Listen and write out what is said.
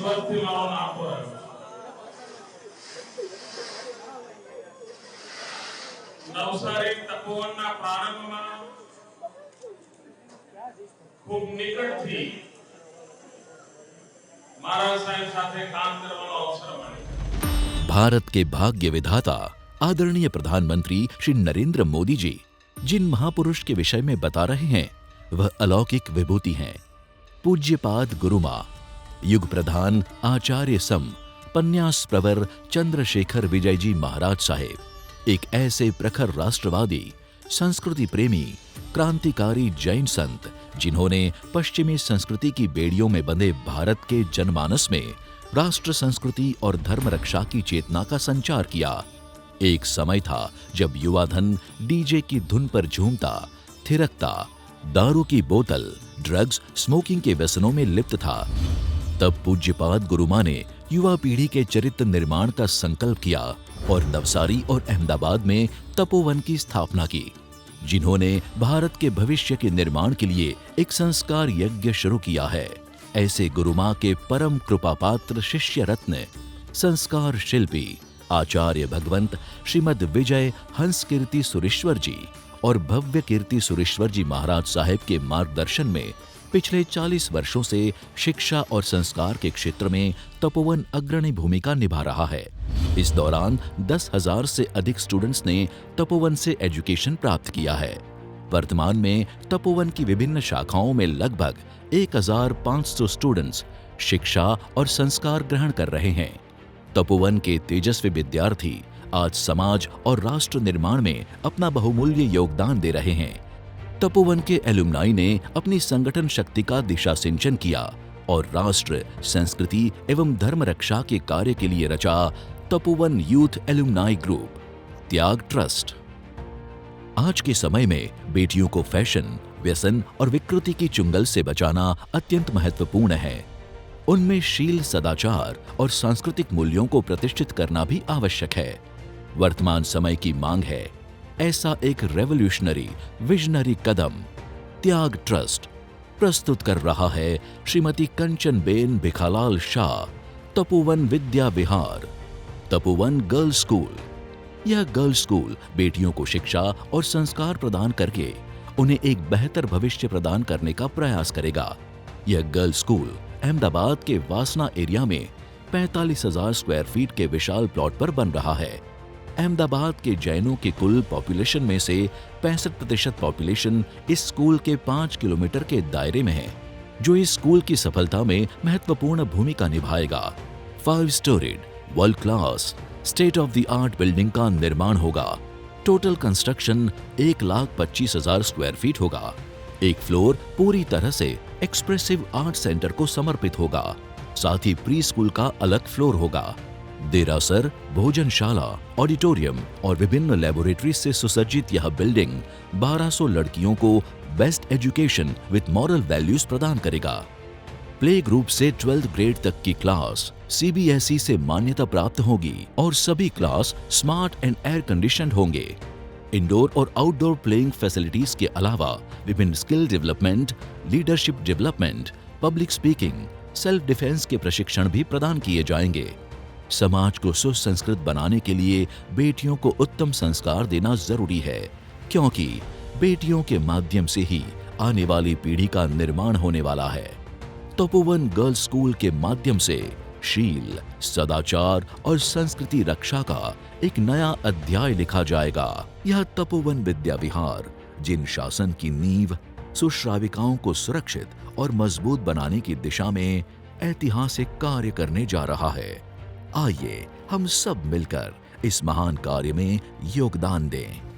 સ્વસ્થી મારો નાખો રહ્યો. નવસારી તપોવનના પ્રારંભમાં ખૂબ નિકટથી महाराज साहेब साथे काम करवानो अवसर मळ्यो. भारत के भाग्य विधाता आदरणीय प्रधानमंत्री श्री नरेंद्र मोदी जी जिन महापुरुष के विषय में बता रहे हैं वह अलौकिक विभूति हैं. पूज्यपाद गुरुमा युग प्रधान आचार्य सम पन्यास प्रवर चंद्रशेखर विजय जी महाराज साहेब एक ऐसे प्रखर राष्ट्रवादी, संस्कृति प्रेमी, क्रांतिकारी जैन संत जिन्होंने पश्चिमी संस्कृति की बेड़ियों में बंधे भारत के जनमानस में राष्ट्र संस्कृति और धर्म रक्षा की चेतना का संचार किया. एक समय था जब युवा धन डीजे की धुन पर झूमता, थिरकता, दारू की बोतल, ड्रग्स, स्मोकिंग के व्यसनों में लिप्त था. तब पूज्यपाद गुरुमा ने युवा पीढ़ी के चरित्र निर्माण का संकल्प किया और नवसारी और अहमदाबाद में तपोवन की स्थापना की, जिन्होंने भारत के भविष्य के निर्माण के लिए एक संस्कार यज्ञ शुरू किया है. ऐसे गुरुमा के परम कृपा पात्र शिष्य रत्न, संस्कार शिल्पी आचार्य भगवंत श्रीमद विजय हंस कीर्ति सुरेश्वर जी और भव्य कीर्ति सुरेश्वर जी महाराज साहेब के मार्गदर्शन में पिछले 40 वर्षों से शिक्षा और संस्कार के क्षेत्र में तपोवन अग्रणी भूमिका निभा रहा है. इस दौरान 10,000 से अधिक स्टूडेंट्स ने तपोवन से एजुकेशन प्राप्त किया है. वर्तमान में तपोवन की विभिन्न शाखाओं में लगभग 1,500 स्टूडेंट्स शिक्षा और संस्कार ग्रहण कर रहे हैं. तपोवन के तेजस्वी विद्यार्थी आज समाज और राष्ट्र निर्माण में अपना बहुमूल्य योगदान दे रहे हैं. तपोवन के एलुमनाई ने अपनी संगठन शक्ति का दिशा सिंचन किया और राष्ट्र, संस्कृति एवं धर्म रक्षा के कार्य के लिए रचा तपोवन यूथ एलुमनाई ग्रुप, त्याग ट्रस्ट. आज के समय में बेटियों को फैशन, व्यसन और विकृति की चुंगल से बचाना अत्यंत महत्वपूर्ण है. उनमें शील, सदाचार और सांस्कृतिक मूल्यों को प्रतिष्ठित करना भी आवश्यक है. वर्तमान समय की मांग है ऐसा एक रेवोल्यूशनरी, विजनरी कदम. त्याग ट्रस्ट प्रस्तुत कर रहा है श्रीमती कंचनबेन भिखालाल शाह तपोवन विद्या विहार, तपोवन गर्ल्स स्कूल. यह गर्ल्स स्कूल बेटियों को शिक्षा और संस्कार प्रदान करके उन्हें एक बेहतर भविष्य प्रदान करने का प्रयास करेगा. यह गर्ल्स स्कूल अहमदाबाद के वासना एरिया में 45,000 स्क्वायर फीट के विशाल प्लॉट पर बन रहा है. अहमदाबाद के जैनों के कुल पॉपुलेशन में से 65% पॉपुलेशन इस स्कूल के 5 किलोमीटर के दायरे में है, जो इस स्कूल की सफलता में महत्वपूर्ण भूमिका निभाएगा. 5 storeyed world class state of the art building का निर्माण होगा. टोटल कंस्ट्रक्शन 1,25,000 स्क्वायर फीट होगा. एक फ्लोर पूरी तरह से एक्सप्रेसिव आर्ट सेंटर को समर्पित होगा. साथ ही प्री स्कूल का अलग फ्लोर होगा. देरासर, भोजनशाला, ऑडिटोरियम और विभिन्न लैबोरेटरी से सुसज्जित यह बिल्डिंग 1200 लड़कियों को best education with moral values प्रदान करेगा. प्ले ग्रुप से 12th ग्रेड तक की क्लास CBSE से मान्यता प्राप्त होगी और सभी class smart and air conditioned होंगे. इंडोर और आउटडोर प्लेइंग फैसिलिटीज के अलावा विभिन्न skill development, leadership development, public speaking, self defence के प्रशिक्षण भी प्रदान किए जाएंगे. समाज को सुसंस्कृत बनाने के लिए बेटियों को उत्तम संस्कार देना जरूरी है, क्योंकि बेटियों के माध्यम से ही आने वाली पीढ़ी का निर्माण होने वाला है. तपोवन गर्ल्स स्कूल के माध्यम से शील, सदाचार और संस्कृति रक्षा का एक नया अध्याय लिखा जाएगा. यह तपोवन विद्या विहार जिन शासन की नींव सुश्राविकाओं को सुरक्षित और मजबूत बनाने की दिशा में ऐतिहासिक कार्य करने जा रहा है. आइए हम सब मिलकर इस महान कार्य में योगदान दें.